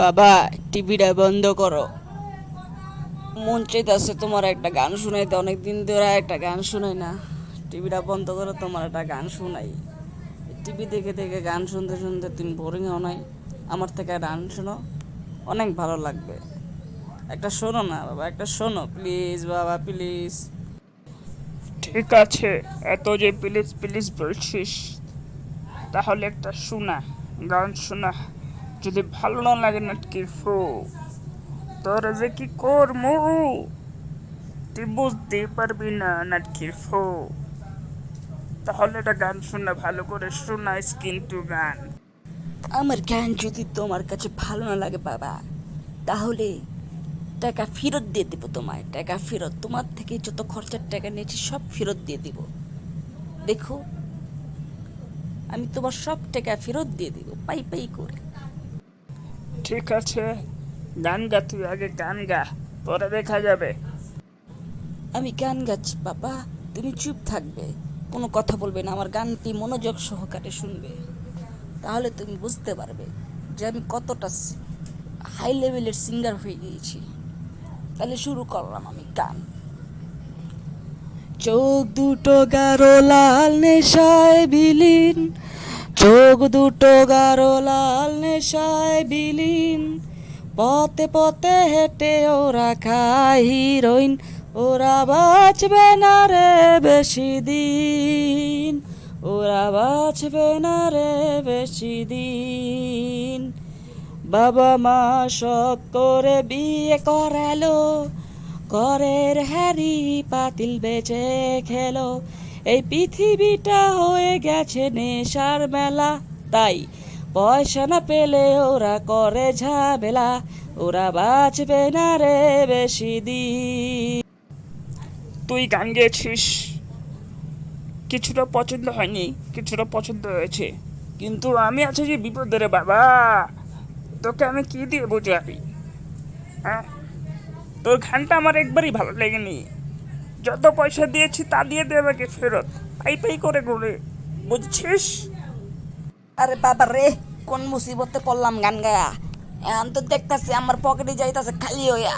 বাবা, টিভিটা বন্ধ করো। মন চাইতেছে তোমার একটা গান শুনাইতে, অনেকদিন ধরে একটা গান শুনাই না। টিভিটা বন্ধ করো, তোমার একটা গান শুনাই। টিভি দেখে দেখে গান শুনতে শুনতে তুমি বোরিং হও নাই? আমার থেকে গান শোনো, অনেক ভালো লাগবে। একটা শোনো না বাবা, একটা শোনো প্লিজ বাবা, প্লিজ। ঠিক আছে, এত যে প্লিজ প্লিজ বলছিস, তাহলে একটা শোনা, গান শোনা। যদি ভালো না লাগে নাটকি ফু, তোর যে কি করমু তুই বুঝতে পারবি না নাটকির ফু। তাহলে একটা গান শোনা, ভালো করে শোনা কিন্তু গান। আমার গান যদি তোমার কাছে ভালো না লাগে বাবা, তাহলে টাকা ফেরত দিয়ে দেবো তোমায়। টাকা ফেরত, তোমার থেকে যত খরচার টাকা নিয়েছি সব ফেরত দিয়ে দিব। দেখো, আমি তোমার সব টাকা ফেরত দিয়ে দিব, পাই পাই করে। ঠিক আছে, গান গা, তুই আগে গান গা, পরে দেখা যাবে। আমি গান গাচ্ছি বাবা, তুমি চুপ থাকবে, কোনো কথা বলবে না, আমার গানটি মনোযোগ সহকারে শুনবে। তাহলে তুমি বুঝতে পারবে যে আমি কতটা হাই লেভেলের সিঙ্গার হয়ে গিয়েছি। তাহলে শুরু করলাম আমি গান। চোখ দুটো গাঢ় লাল নেশায় বিলীন, চোখ দুটো গাঢ় লাল নেশায় বিলীন, পথে পথে হেঁটে ওরা খায় হিরোইন, ওরা বাঁচবে না রে বেশি দিন, ওরা বাঁচবে না রে বেশি দিন। বাবা মা শখ করে বিয়ে করালো, ঘরের হ্যারি পাতিল বেচে খেলো, এই পৃথিবীটা হয়ে গেছে নেশার মেলা। তাই পয়সা না পেলে ওরা করে ঝামেলা, ওরা বাঁচবে না রে বেশি দিন। তুই গান গেয়েছিস, কিছুটা পছন্দ হয়নি, কিছুটা পছন্দ হয়েছে, কিন্তু আমি আছি যে বিপদে রে বাবা। তোকে আমি কি দিয়ে বোঝাই? হ্যাঁ, তোর গানটা আমার একবারই ভালো লেগেনি। যত পয়সা দিয়েছি তা দিয়ে দে আমাকে ফেরত, পাই পাই করে ঘুরে, বুঝছিস? আরে বাবা রে, কোন মুসিবতে পড়লাম গান গায়া। এখন তো দেখতাছি আমার পকেটে যাইতাছে খালি হইয়া।